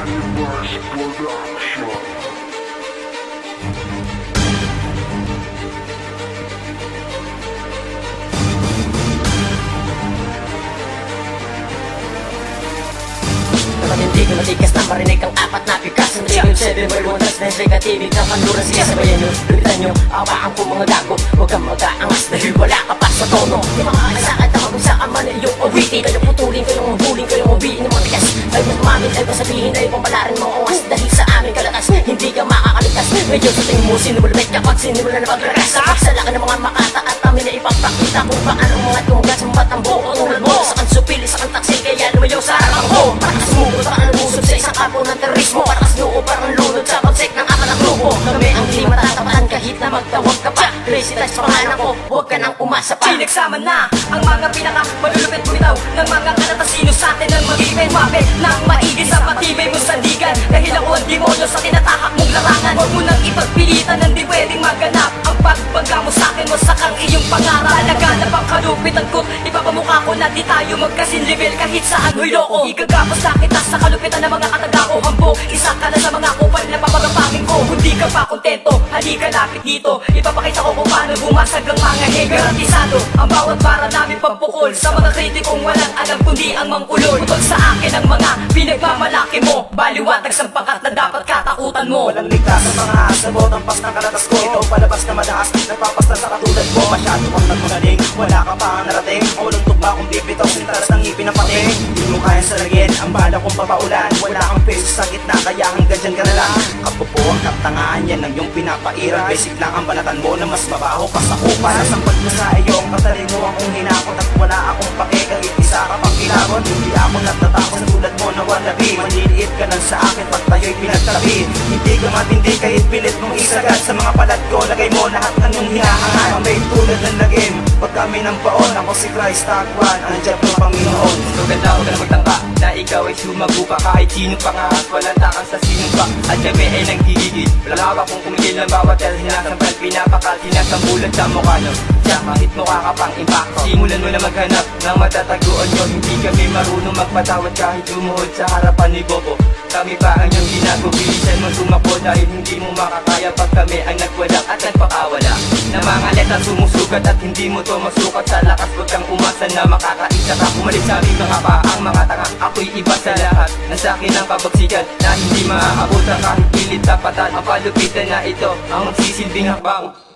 Universe Production. Hindi ko matikas na marinig ang apat na pikas Ang Triple 7 World Wonders na negativig na panluran. Sige sabayan nyo, lupitan nyo, awaan ko mga gago. Huwag kang mag-aangas dahil wala ka pa sa tono. Di makakasakad na kung saan man iyong awitin. Kayong putulin, kayong mabuling, kayong mabiin ng mga tigas. Ay mas mamin, ay masabihin, ay pambalarin mo angas. Dahil sa aming kalakas, hindi ka makakalitas. Medyo sa tingin mo, sinumulabit ka pag sinimula na paglakas. Sa pagsala ka ng mga makata at amin na ipagpakita kung paano mga tunggat sa matang buo. Tulad mo, sa kansupili, sa kantaksin, kaya lumayo sa harapang ko. Parakas mo, parang lumusog sa isang kapo ng terorismo. Parakas noo, parang lunod sa pagsek ng apat na grupo. Kami ang di matatapaan kahit na magtawag ka pa. Crazy touch pangalan ko, huwag ka nang umasa pa. Pinagsama na ang mga pinaka malulupit bumitaw ng mga kalatasino sa atin ng mag-ibig mapit ng maigi sa patibay mong sandigan. Dahil ako ang demonyo sa tinatahak mong larangan. Huwag mo nang ipagpilitan ng di pwedeng maganap. Ang pagbangga mo sa akin, masakang iyong pangarap. Laganap ang kalupitan ko, ipapamukha ko na di tayo magkasinlevel kahit saan ho'y loko. Igagapos na kita sa kalupitan ng mga kataga ko hambo. Isa ka na sa mga kupal na papagapangin ko. Hindi ka pa kontento, halika lapit dito. Ipapakita ko kung paano bumasag ang mga hate. Garantisado ang bawat para namin pampukol sa mga kritikong walang alam kundi ang mangkulol. Putol sa akin ang mga pinagmamalaki mo. Baliwatag sa pangkat na dapat katakutan mo. Walang ligtas ang mga asabot ang pas ng kalatas ko. Ikaw palabas na madaas, nagpapasta sa katulad mo. Masyado kang nagmagaling, wala ka pa ang narating. Walang tugma kung bibitaw, sintaras ng ngipin ng pating. Di mo kaya salagin, ang bala kong papaulan. Wala kang peso sa gitna, kaya hanggang dyan ka na lang. Kapupo ang katangaan, yan ang iyong pinapairan. Basic lang ang balatan mo na mas mabaho pa sa upan. Nasampad mo sa iyong katalino akong hinakot. At wala akong pake, kahit isa ka pang kilabot. Hindi ako natatakot sa tulad mo na walabi. Maniliit ka lang sa akin, pag tayo'y pinagtabi. Hindi ka matindi, kahit pilit mong isagad. Sa mga palad ko, lagay mo lahat ng iyong hinahangan. May tulad ng lagim, pag kami ng paon. Ako si Christ, tagwan, andyan ang Panginoon. Ganda huwag ka na magtangka na ikaw ay sumago pa. Kahit sino pa nga at walang takang sa sinumpa. At kami ay nagtigigil, walang hawak kung kumigil ng bawat dahil sinasampal, pinapakal, sinasambulan sa mukha nyo. Siya kahit mukha ka pang impacto, simulan mo na maghanap ng matataguan nyo. Hindi kami marunong magpatawad kahit lumuhod sa harapan ni Bobo. Kami pa ang iyong ginago, bilisan mo tumakbo dahil hindi mo makakaya pag kami ang nagwadak at nagpakawala. Na mga letra sumusugat at hindi mo to masukat sa lakas. Huwag kang umasa na makakaisa ka. Kumalik sa aming mga paang mga tanga. Ako'y iba sa lahat, nasa akin ang kabagsikan na hindi maaabutan kahit pilit tapatan. Ang palupitan na ito ang magsisilbing hakbang.